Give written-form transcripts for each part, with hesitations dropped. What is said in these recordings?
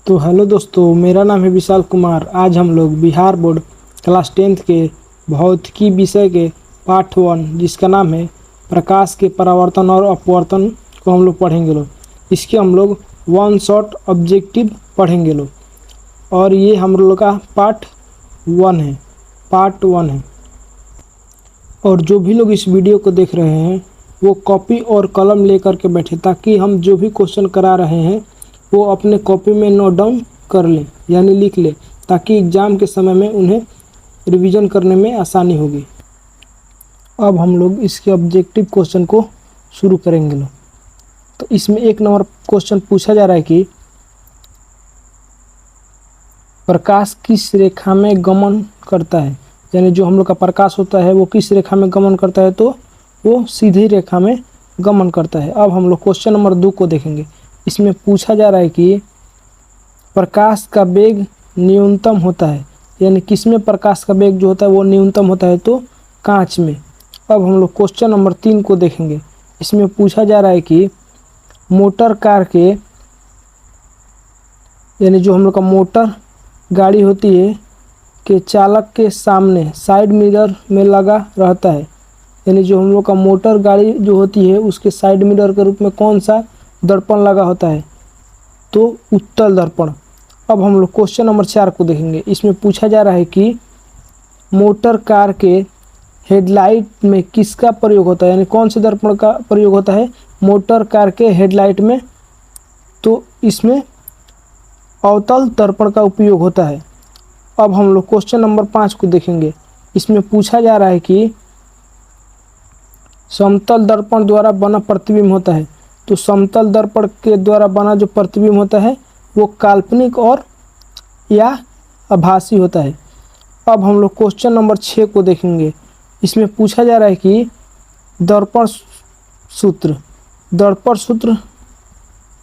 तो हेलो दोस्तों, मेरा नाम है विशाल कुमार। आज हम लोग बिहार बोर्ड क्लास 10th के भौतिकी विषय के पार्ट 1 जिसका नाम है प्रकाश के परावर्तन और अपवर्तन को हम लोग पढ़ेंगे लोग। इसके हम लोग वन शॉट ऑब्जेक्टिव पढ़ेंगे लोग और ये हम लोग का पार्ट 1 है। और जो भी लोग इस वीडियो को देख रहे हैं वो कॉपी और कलम लेकर के बैठे ताकि हम जो भी क्वेश्चन करा रहे हैं वो अपने कॉपी में नोट डाउन कर लें, यानी लिख लें, ताकि एग्ज़ाम के समय में उन्हें रिवीजन करने में आसानी होगी। अब हम लोग इसके ऑब्जेक्टिव क्वेश्चन को शुरू करेंगे लोग। तो इसमें 1 नंबर क्वेश्चन पूछा जा रहा है कि प्रकाश किस रेखा में गमन करता है, यानी जो हम लोग का प्रकाश होता है वो किस रेखा में गमन करता है, तो वो सीधी रेखा में गमन करता है। अब हम लोग क्वेश्चन नंबर 2 को देखेंगे। इसमें पूछा जा रहा है कि प्रकाश का वेग न्यूनतम होता है, यानी किसमें प्रकाश का वेग जो होता है वो न्यूनतम होता है, तो कांच में। अब हम लोग क्वेश्चन नंबर 3 को देखेंगे। इसमें पूछा जा रहा है कि मोटर कार के, यानी जो हम लोग का मोटर गाड़ी होती है के चालक के सामने साइड मिरर में लगा रहता है, यानी जो हम लोग का मोटर गाड़ी जो होती है उसके साइड मिरर के रूप में कौन सा दर्पण लगा होता है, तो उत्तल दर्पण। अब हम लोग क्वेश्चन नंबर 4 को देखेंगे। इसमें पूछा जा रहा है कि मोटर कार के हेडलाइट में किसका प्रयोग होता है, यानी कौन से दर्पण का प्रयोग होता है मोटर कार के हेडलाइट में, तो इसमें अवतल दर्पण का उपयोग होता है। अब हम लोग क्वेश्चन नंबर 5 को देखेंगे। इसमें पूछा जा रहा है कि समतल दर्पण द्वारा बना प्रतिबिंब होता है, तो समतल दर्पण के द्वारा बना जो प्रतिबिंब होता है वो काल्पनिक और या आभासी होता है। अब हम लोग क्वेश्चन नंबर 6 को देखेंगे। इसमें पूछा जा रहा है कि दर्पण सूत्र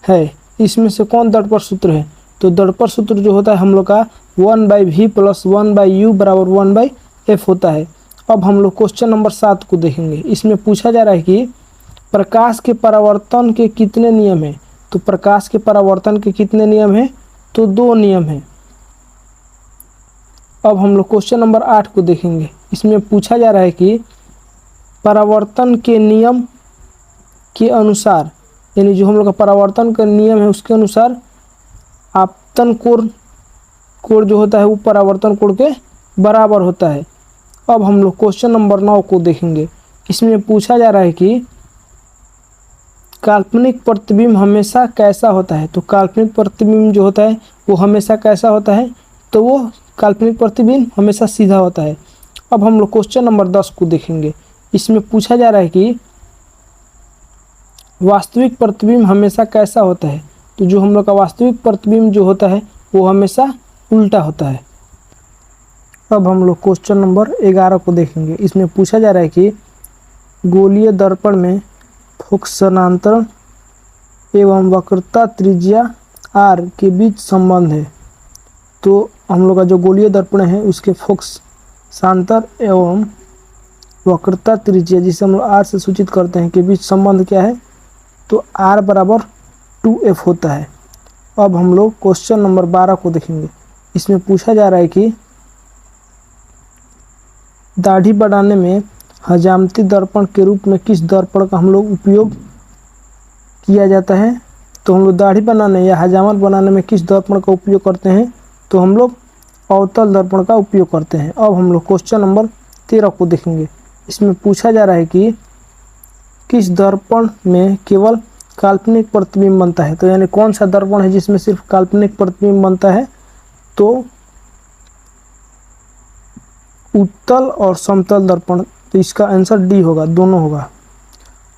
है, इसमें से कौन दर्पण सूत्र है, तो दर्पण सूत्र जो होता है हम लोग का 1/v + 1/u = 1/f होता है। अब हम लोग क्वेश्चन नंबर 7 को देखेंगे। इसमें पूछा जा रहा है कि प्रकाश के परावर्तन के कितने नियम हैं, तो प्रकाश के परावर्तन के कितने नियम हैं, तो 2 नियम हैं। अब हम लोग क्वेश्चन नंबर 8 को देखेंगे। इसमें पूछा जा रहा है कि परावर्तन के नियम के अनुसार, यानी जो हम लोग का परावर्तन का नियम है उसके अनुसार आपतन कोण जो होता है वो परावर्तन कोण के बराबर होता है। अब हम लोग क्वेश्चन नंबर 9 को देखेंगे। इसमें पूछा जा रहा है कि काल्पनिक प्रतिबिंब हमेशा कैसा होता है, तो काल्पनिक प्रतिबिंब जो होता है वो हमेशा कैसा होता है, तो वो काल्पनिक प्रतिबिंब हमेशा सीधा होता है। अब हम लोग क्वेश्चन नंबर 10 को देखेंगे। इसमें पूछा जा रहा है कि वास्तविक प्रतिबिंब हमेशा कैसा होता है, तो जो हम लोग का वास्तविक प्रतिबिंब जो होता है वो हमेशा उल्टा होता है। अब हम लोग क्वेश्चन नंबर 11 को देखेंगे। इसमें पूछा जा रहा है कि गोलीय दर्पण में फोकसांतरण एवं वक्रता त्रिज्या r के बीच संबंध है, तो हम लोग का जो गोलीय दर्पण है उसके फोकसांतर एवं वक्रता त्रिज्या, जिसे हम लोग r से सूचित करते हैं, के बीच संबंध क्या है, तो r = 2f होता है। अब हम लोग क्वेश्चन नंबर 12 को देखेंगे। इसमें पूछा जा रहा है कि दाढ़ी बढ़ाने में हजामती दर्पण के रूप में किस दर्पण का हम लोग उपयोग किया जाता है, तो हम लोग दाढ़ी बनाने या हजामत बनाने में किस दर्पण का उपयोग करते हैं, तो हम लोग अवतल दर्पण का उपयोग करते हैं। अब हम लोग क्वेश्चन नंबर 13 को देखेंगे। इसमें पूछा जा रहा है कि किस दर्पण में केवल काल्पनिक प्रतिबिंब बनता है, तो यानी कौन सा दर्पण है जिसमें सिर्फ काल्पनिक प्रतिबिंब बनता है, तो उत्तल और समतल दर्पण, तो इसका आंसर डी होगा, दोनों होगा।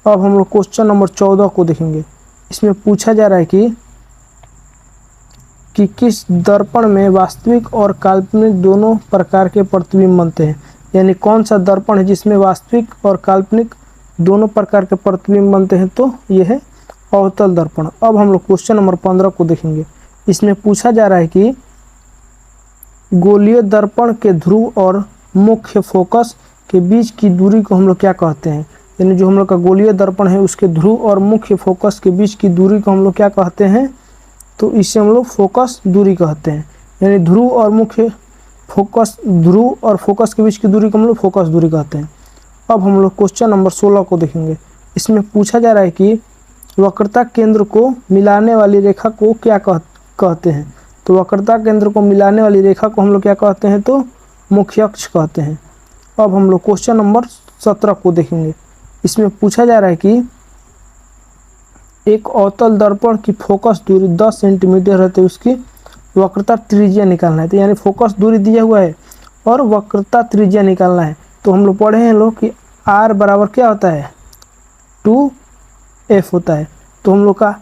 अब हम लोग क्वेश्चन नंबर 14 को देखेंगे। इसमें पूछा जा रहा है कि किस दर्पण में वास्तविक और काल्पनिक दोनों प्रकार के प्रतिबिंब बनते हैं, यानी कौन सा दर्पण है जिसमें वास्तविक और काल्पनिक दोनों प्रकार के प्रतिबिंब बनते हैं, तो यह है अवतल दर्पण। अब हम लोग क्वेश्चन नंबर 15 को देखेंगे। इसमें पूछा जा रहा है कि गोलीय दर्पण के ध्रुव और मुख्य फोकस के बीच की दूरी को हम लोग क्या कहते हैं, यानी जो हम लोग का गोलीय दर्पण है उसके ध्रुव और मुख्य फोकस के बीच की दूरी को हम लोग क्या कहते हैं, तो इसे हम लोग फोकस दूरी कहते हैं। यानी ध्रुव और मुख्य फोकस, ध्रुव और फोकस के बीच की दूरी को हम लोग फोकस दूरी कहते हैं। अब हम लोग क्वेश्चन नंबर 16 को देखेंगे। इसमें पूछा जा रहा है कि वक्रता केंद्र को मिलाने वाली रेखा को क्या कहते हैं। तो वक्रता केंद्र को मिलाने वाली रेखा को हम लोग क्या कहते हैं, तो मुख्य अक्ष कहते हैं। अब हम लोग क्वेश्चन नंबर 17 को देखेंगे। इसमें पूछा जा रहा है कि एक अवतल दर्पण की फोकस दूरी 10 सेंटीमीटर है, तो उसकी वक्रता त्रिज्या निकालना है। तो यानी फोकस दूरी दिया हुआ है और वक्रता त्रिज्या निकालना है। तो हम लोग पढ़े हैं लोग कि r बराबर क्या होता है, 2f होता है। तो हम लोग का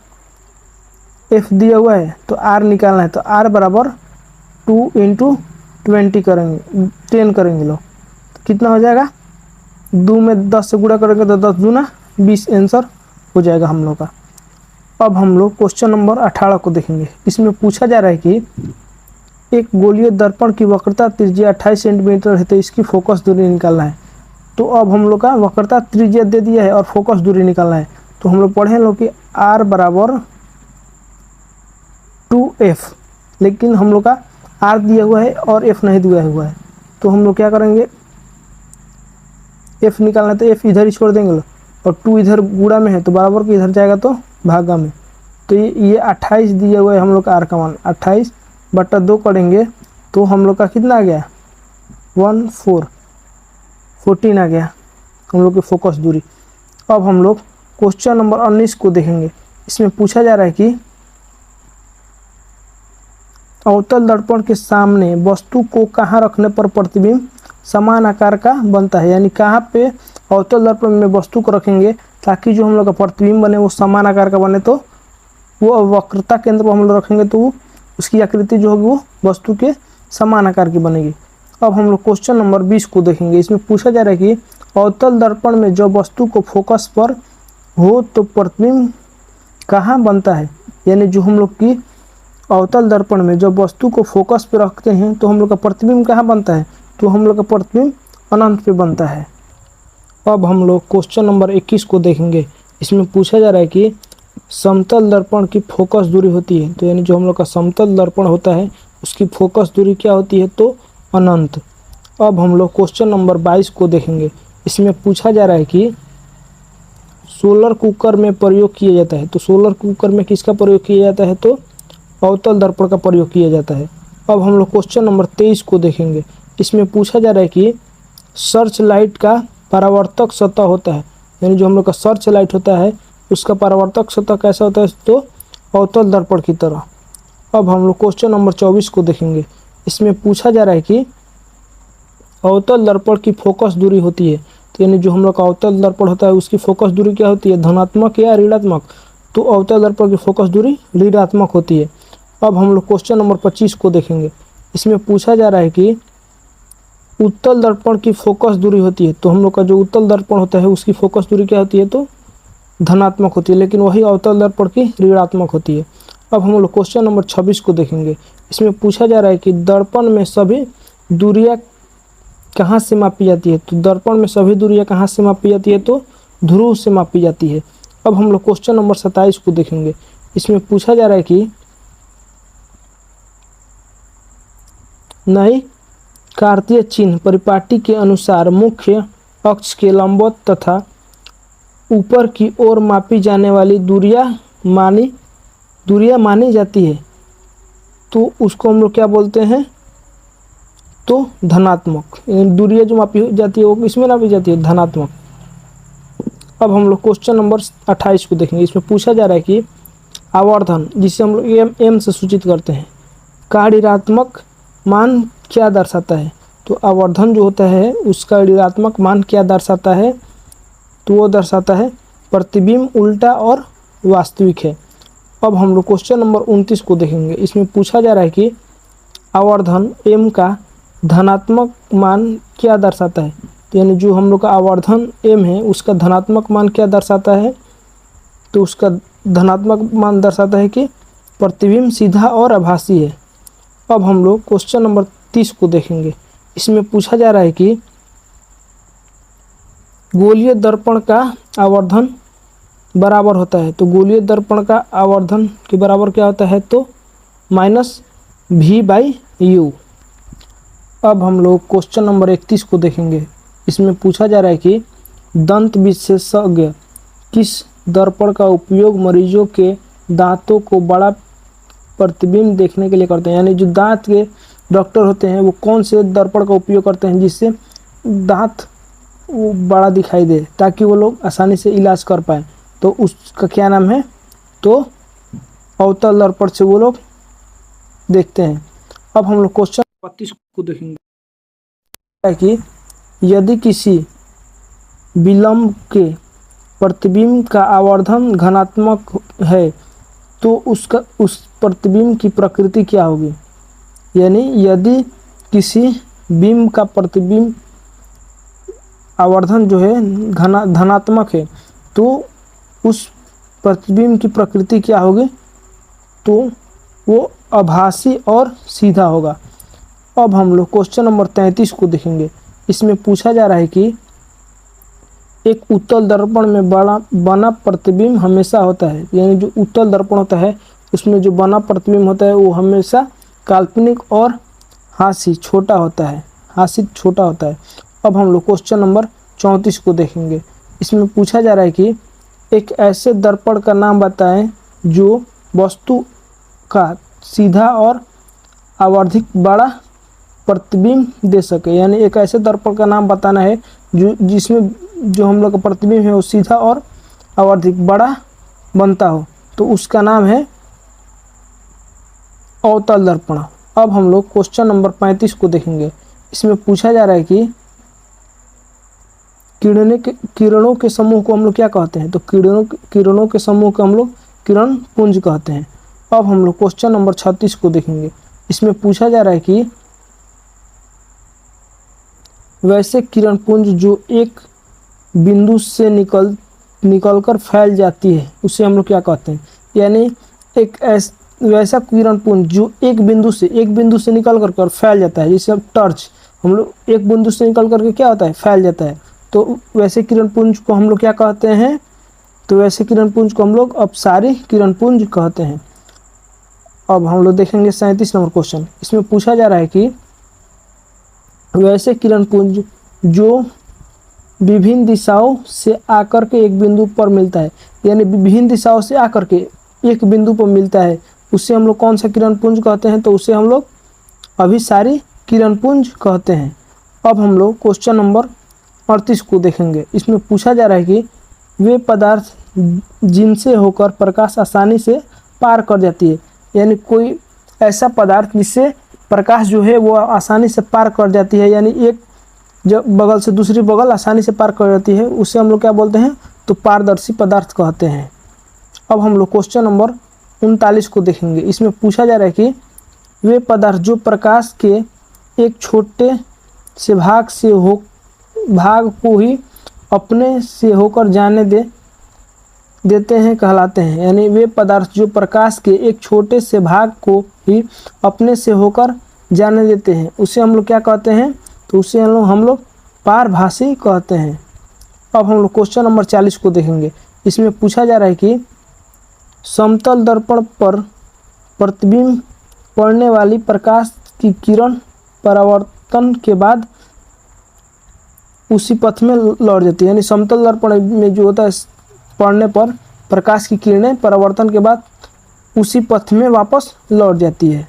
f दिया हुआ है तो r निकालना है। तो r बराबर 2 × 20 करेंगे, 10 करेंगे लोग, तो कितना हो जाएगा, 2 में 10 से गुणा करेंगे तो 10 दूना 20 आंसर हो जाएगा हम लोग का। अब हम लोग क्वेश्चन नंबर 18 को देखेंगे। इसमें पूछा जा रहा है कि एक गोलीय दर्पण की वक्रता त्रिज्या 28 सेंटीमीटर है, तो इसकी फोकस दूरी निकालना है। तो अब हम लोग का वक्रता त्रिज्या दे दिया है और फोकस दूरी निकालना है। तो हम लोग पढ़े लोग कि r बराबर 2f, लेकिन हम लोग का r दिया हुआ है और f नहीं दिया हुआ है। तो हम लोग क्या करेंगे, f निकालना है तो f इधर ही छोड़ देंगे लोग, और 2 इधर गुणा में है तो बराबर के इधर जाएगा तो भागा में। तो ये 28 दिया हुआ है हम लोग का r का मान, 28 बटा 2 करेंगे तो हम लोग का कितना आ गया, 14 आ गया हम लोग की फोकस दूरी। अब हम लोग क्वेश्चन नंबर 19 को देखेंगे। इसमें पूछा जा रहा है कि अवतल दर्पण के सामने वस्तु को कहाँ रखने पर प्रतिबिंब समान आकार का बनता है। यानी कहाँ पे अवतल दर्पण में वस्तु को रखेंगे ताकि जो हम लोग का प्रतिबिंब बने वो समान आकार का बने। तो वो वक्रता केंद्र पर हम लोग रखेंगे तो उसकी आकृति जो होगी वो वस्तु के समान आकार की बनेगी। अब हम लोग क्वेश्चन नंबर 20 को देखेंगे। इसमें पूछा जा रहा है कि अवतल दर्पण में जब वस्तु को फोकस पर हो तो प्रतिबिंब कहाँ बनता है। यानी जो हम लोग की अवतल दर्पण में जब वस्तु को फोकस पे रखते हैं तो हम लोग का प्रतिबिंब कहाँ बनता है, तो हम लोग का प्रतिबिंब अनंत पे बनता है। अब हम लोग क्वेश्चन नंबर 21 को देखेंगे। इसमें पूछा जा रहा है कि समतल दर्पण की फोकस दूरी होती है, तो यानी जो हम लोग का समतल दर्पण होता है उसकी फोकस दूरी क्या होती है, तो अनंत। अब हम लोग क्वेश्चन नंबर 22 को देखेंगे। इसमें पूछा जा रहा है कि सोलर कुकर में प्रयोग किया जाता है, तो सोलर कुकर में किसका प्रयोग किया जाता है, तो अवतल दर्पण का प्रयोग किया जाता है। अब हम लोग क्वेश्चन नंबर 23 को देखेंगे। इसमें पूछा जा रहा है कि सर्च लाइट का परावर्तक सतह होता है, यानी जो हम लोग का सर्च लाइट होता है उसका परावर्तक सतह कैसा होता है, तो अवतल दर्पण की तरह। अब हम लोग क्वेश्चन नंबर 24 को देखेंगे। इसमें पूछा जा रहा है कि अवतल दर्पण की फोकस दूरी होती है, तो यानी जो हम लोग का अवतल दर्पण होता है उसकी फोकस दूरी क्या होती है, धनात्मक या ऋणात्मक। तो अवतल दर्पण की फोकस दूरी ऋणात्मक होती है। अब हम लोग क्वेश्चन नंबर 25 को देखेंगे। इसमें पूछा जा रहा है कि उत्तल दर्पण की फोकस दूरी होती है, तो हम लोग का जो उत्तल दर्पण होता है उसकी फोकस दूरी क्या होती है, तो धनात्मक होती है, लेकिन वही अवतल दर्पण की ऋणात्मक होती है। अब हम लोग क्वेश्चन नंबर 26 को देखेंगे। इसमें पूछा जा रहा है कि दर्पण में सभी दूरियां कहाँ से मापी जाती है, तो दर्पण में सभी दूरियां कहाँ से मापी जाती है, तो ध्रुव से मापी जाती है। अब हम लोग क्वेश्चन नंबर 27 को देखेंगे। इसमें पूछा जा रहा है कि नई कार्तीय चिन्ह परिपाटी के अनुसार मुख्य अक्ष के लंबवत तथा ऊपर की ओर मापी जाने वाली दूरियां मानी जाती है, तो उसको हम लोग क्या बोलते हैं, तो धनात्मक। दूरियां जो मापी जाती है वो इसमें मापी जाती है, धनात्मक। अब हम लोग क्वेश्चन नंबर 28 को देखेंगे। इसमें पूछा जा रहा है कि आवर्धन, जिसे हम लोग एम से सूचित करते हैं, का ऋणात्मक मान क्या दर्शाता है। तो आवर्धन जो होता है उसका ऋणात्मक मान क्या दर्शाता है, तो वो दर्शाता है प्रतिबिंब उल्टा और वास्तविक है। अब हम लोग क्वेश्चन नंबर 29 को देखेंगे। इसमें पूछा जा रहा है कि आवर्धन m का धनात्मक मान क्या दर्शाता है, तो यानी जो हम लोग का आवर्धन m है उसका धनात्मक मान क्या दर्शाता है, तो उसका धनात्मक मान दर्शाता है कि प्रतिबिंब सीधा और आभासी है। अब हम लोग क्वेश्चन नंबर 30 को देखेंगे। इसमें पूछा जा रहा है कि गोलीय दर्पण का आवर्धन बराबर होता है, तो गोलीय दर्पण का आवर्धन के बराबर क्या होता है, तो -v/u। अब हम लोग क्वेश्चन नंबर 31 को देखेंगे। इसमें पूछा जा रहा है कि दंत विशेषज्ञ किस दर्पण का उपयोग मरीजों के दांतों को बड़ा प्रतिबिंब देखने के लिए करते हैं, यानी जो दांत के डॉक्टर होते हैं वो कौन से दर्पण का उपयोग करते हैं जिससे दांत वो बड़ा दिखाई दे, ताकि वो लोग आसानी से इलाज कर पाए, तो उसका क्या नाम है, तो अवतल दर्पण से वो लोग देखते हैं। अब हम लोग क्वेश्चन 32 को देखेंगे कि यदि किसी विलंब के प्रतिबिंब का आवर्धन धनात्मक है तो उस प्रतिबिंब की प्रकृति क्या होगी, यानी यदि किसी बिंब का प्रतिबिंब आवर्धन जो है धनात्मक है तो उस प्रतिबिंब की प्रकृति क्या होगी, तो वो आभासी और सीधा होगा। अब हम लोग क्वेश्चन नंबर 33 को देखेंगे। इसमें पूछा जा रहा है कि एक उत्तल दर्पण में बना प्रतिबिंब हमेशा होता है, यानी जो उत्तल दर्पण होता है उसमें जो बना प्रतिबिंब होता है वो हमेशा काल्पनिक और हास्य छोटा होता है। अब हम लोग क्वेश्चन नंबर 34 को देखेंगे। इसमें पूछा जा रहा है कि एक ऐसे दर्पण का नाम बताएं जो वस्तु का सीधा और आवर्धिक बड़ा प्रतिबिंब दे सके, यानी एक ऐसे दर्पण का नाम बताना है जिसमें जो हम लोग का प्रतिबिंब है वो सीधा और आवर्धिक बड़ा बनता हो, तो उसका नाम है अवतल दर्पण। अब हम लोग क्वेश्चन नंबर 35 को देखेंगे। इसमें पूछा जा रहा है कि किरणों के समूह को हम लोग क्या कहते हैं, तो किरणों के समूह को हम लोग किरण पुंज कहते हैं। अब हम लोग क्वेश्चन नंबर 36 को देखेंगे। इसमें पूछा जा रहा है कि वैसे किरण पुंज जो एक बिंदु से निकलकर फैल जाती है उसे हम लोग क्या कहते हैं, यानी वैसा किरण पुंज जो एक बिंदु से निकल कर फैल जाता है, जैसे टॉर्च हम लोग एक बिंदु से निकल करके क्या होता है, फैल जाता है, तो वैसे किरण पुंज को हम लोग क्या कहते हैं, तो वैसे किरण पुंज को हम लोग अपसारी किरण पुंज कहते हैं। अब हम लोग देखेंगे 37 नंबर क्वेश्चन। इसमें पूछा जा रहा है कि वैसे किरण पुंज जो विभिन्न दिशाओं से आकर के एक बिंदु पर मिलता है, यानी विभिन्न दिशाओं से आकर के एक बिंदु पर मिलता है, उसे हम लोग कौन सा किरण पुंज कहते हैं, तो उसे हम लोग अभिसारी किरण पुंज कहते हैं। अब हम लोग क्वेश्चन नंबर 38 को देखेंगे। इसमें पूछा जा रहा है कि वे पदार्थ जिनसे होकर प्रकाश आसानी से पार कर जाती है, यानी कोई ऐसा पदार्थ जिससे प्रकाश जो है वो आसानी से पार कर जाती है, यानी एक जब बगल से दूसरी बगल आसानी से पार कर जाती है, उसे हम लोग क्या बोलते हैं, तो पारदर्शी पदार्थ कहते हैं। अब हम लोग क्वेश्चन नंबर 39 को देखेंगे। इसमें पूछा जा रहा है कि वे पदार्थ जो प्रकाश के एक छोटे से भाग को ही अपने से होकर जाने देते हैं कहलाते हैं, यानी वे पदार्थ जो प्रकाश के एक छोटे से भाग को ही अपने से होकर जाने देते हैं उसे हम लोग क्या कहते हैं, तो उसे हम लोग पारभासी कहते हैं। अब हम लोग क्वेश्चन नंबर 40 को देखेंगे। इसमें पूछा जा रहा है कि समतल दर्पण पर प्रतिबिंब पड़ने वाली प्रकाश की किरण परावर्तन के बाद उसी पथ में लौट जाती है, यानी समतल दर्पण में जो होता है पड़ने पर प्रकाश की किरणें परावर्तन के बाद उसी पथ में वापस लौट जाती है।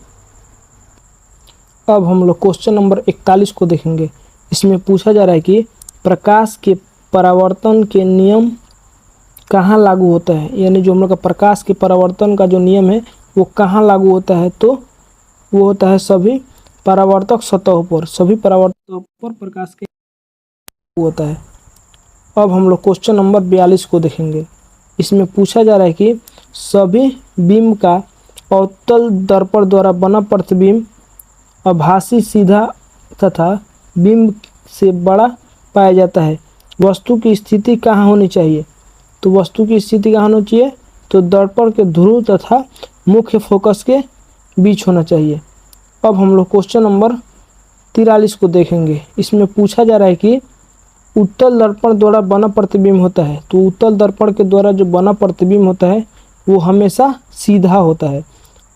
अब हम लोग क्वेश्चन नंबर 41 को देखेंगे। इसमें पूछा जा रहा है कि प्रकाश के परावर्तन के नियम कहाँ लागू होता है, यानी जो हम लोग का प्रकाश के परावर्तन का जो नियम है वो कहाँ लागू होता है, तो वो होता है सभी परावर्तक सतहों पर प्रकाश के लागू होता है। अब हम लोग क्वेश्चन नंबर 42 को देखेंगे। इसमें पूछा जा रहा है कि सभी बिंब का अवतल दर्पण द्वारा बना प्रतिबिंब आभासी सीधा तथा बिंब से बड़ा पाया जाता है। वस्तु की स्थिति कहाँ होनी चाहिए, तो वस्तु की स्थिति कहाँ होनी चाहिए, तो दर्पण के ध्रुव तथा मुख्य फोकस के बीच होना चाहिए। अब हम लोग क्वेश्चन नंबर 43 को देखेंगे। इसमें पूछा जा रहा है कि उत्तल दर्पण द्वारा बना प्रतिबिंब होता है, तो उत्तल दर्पण के द्वारा जो बना प्रतिबिंब होता है वो हमेशा सीधा होता है।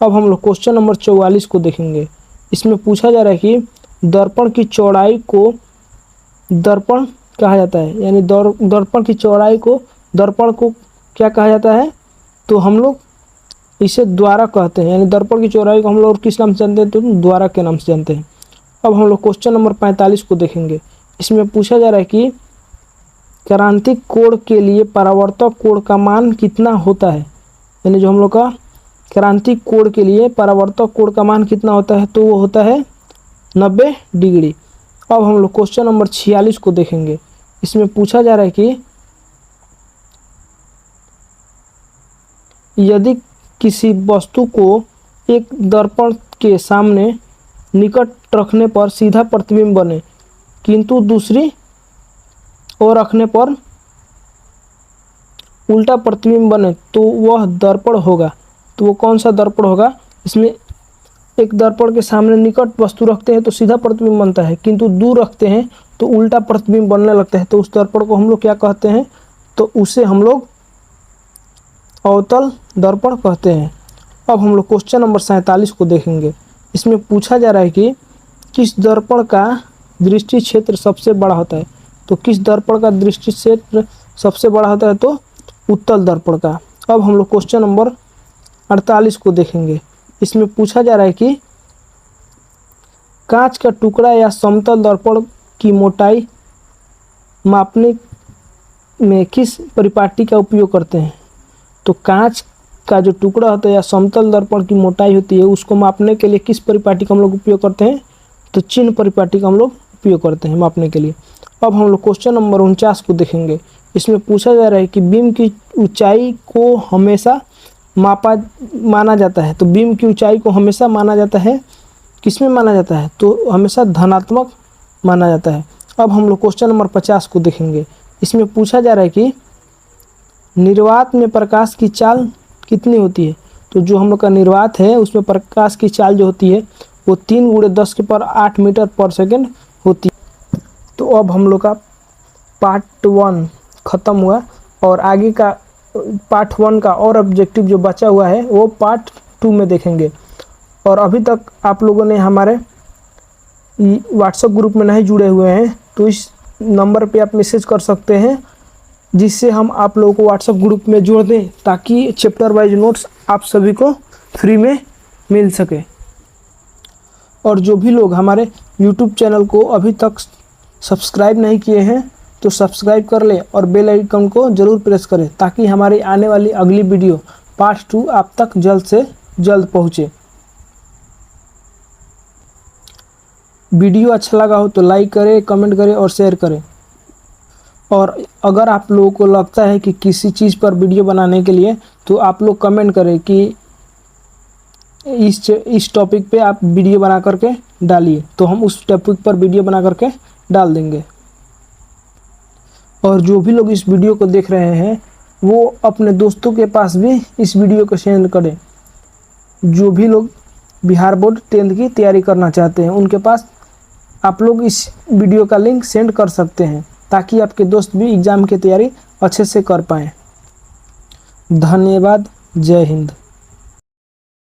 अब हम लोग क्वेश्चन नंबर 44 को देखेंगे। इसमें पूछा जा रहा है कि दर्पण की चौड़ाई को दर्पण कहा जाता है, यानी दर्पण की चौड़ाई को दर्पण को क्या कहा जाता है, तो हम लोग इसे द्वारा कहते हैं, यानी दर्पण की चौड़ाई को हम लोग किस नाम से जानते हैं, तो द्वारा के नाम से जानते हैं। अब हम लोग क्वेश्चन नंबर 45 को देखेंगे। इसमें पूछा जा रहा है कि क्रांतिक कोण के लिए परावर्तक कोण का मान कितना होता है, यानी जो हम लोग का क्रांतिक कोण के लिए परावर्तक कोण का मान कितना होता है, तो वो होता है 90 डिग्री। अब हम लोग क्वेश्चन नंबर 46 को देखेंगे। इसमें पूछा जा रहा है कि यदि किसी वस्तु को एक दर्पण के सामने निकट रखने पर सीधा प्रतिबिंब बने, किंतु दूसरी ओर रखने पर उल्टा प्रतिबिंब बने, तो वह दर्पण होगा। तो वो कौन सा दर्पण होगा? इसमें एक दर्पण के सामने निकट वस्तु रखते हैं तो सीधा प्रतिबिंब बनता है, किंतु दूर रखते हैं तो उल्टा प्रतिबिंब बनने लगता है, तो उस दर्पण को हम लोग क्या कहते हैं, तो उसे हम लोग अवतल दर्पण कहते हैं। अब हम लोग क्वेश्चन नंबर 47 को देखेंगे। इसमें पूछा जा रहा है कि किस दर्पण का दृष्टि क्षेत्र सबसे बड़ा होता है, तो किस दर्पण का दृष्टि क्षेत्र सबसे बड़ा होता है, तो उत्तल दर्पण का। अब हम लोग क्वेश्चन नंबर 48 को देखेंगे। इसमें पूछा जा रहा है कि कांच का टुकड़ा या समतल दर्पण की मोटाई मापने में किस परिपाटी का उपयोग करते हैं, तो कांच का जो टुकड़ा होता है या समतल दर्पण की मोटाई होती है उसको मापने के लिए किस परिपाटी का हम लोग उपयोग करते हैं, तो चिन्ह परिपाटी का हम लोग उपयोग करते हैं मापने के लिए। अब हम लोग क्वेश्चन नंबर 49 को देखेंगे। इसमें पूछा जा रहा है कि बीम की ऊंचाई को हमेशा माना जाता है, तो बीम की ऊंचाई को हमेशा माना जाता है, किसमें माना जाता है, तो हमेशा धनात्मक माना जाता है। अब हम लोग क्वेश्चन नंबर 50 को देखेंगे। इसमें पूछा जा रहा है कि निर्वात में प्रकाश की चाल कितनी होती है, तो जो हम लोग का निर्वात है उसमें प्रकाश की चाल जो होती है वो 3 × 10⁸ मीटर पर सेकेंड होती है। तो अब हम लोग का पार्ट 1 ख़त्म हुआ और आगे का पार्ट 1 का और ऑब्जेक्टिव जो बचा हुआ है वो पार्ट 2 में देखेंगे। और अभी तक आप लोगों ने हमारे व्हाट्सएप ग्रुप में नहीं जुड़े हुए हैं तो इस नंबर पे आप मैसेज कर सकते हैं, जिससे हम आप लोगों को व्हाट्सएप ग्रुप में जोड़ दें ताकि चैप्टर वाइज नोट्स आप सभी को फ्री में मिल सके। और जो भी लोग हमारे यूट्यूब चैनल को अभी तक सब्सक्राइब नहीं किए हैं तो सब्सक्राइब कर लें और बेल आइकन को ज़रूर प्रेस करें ताकि हमारी आने वाली अगली वीडियो पार्ट 2 आप तक जल्द से जल्द पहुँचे। वीडियो अच्छा लगा हो तो लाइक करें, कमेंट करें और शेयर करें। और अगर आप लोगों को लगता है कि किसी चीज़ पर वीडियो बनाने के लिए तो आप लोग कमेंट करें कि इस टॉपिक पे आप वीडियो बना करके डालिए, तो हम उस टॉपिक पर वीडियो बना करके डाल देंगे। और जो भी लोग इस वीडियो को देख रहे हैं वो अपने दोस्तों के पास भी इस वीडियो को शेयर करें। जो भी लोग बिहार बोर्ड 10th की तैयारी करना चाहते हैं उनके पास आप लोग इस वीडियो का लिंक सेंड कर सकते हैं ताकि आपके दोस्त भी एग्ज़ाम की तैयारी अच्छे से कर पाएँ। धन्यवाद। जय हिंद।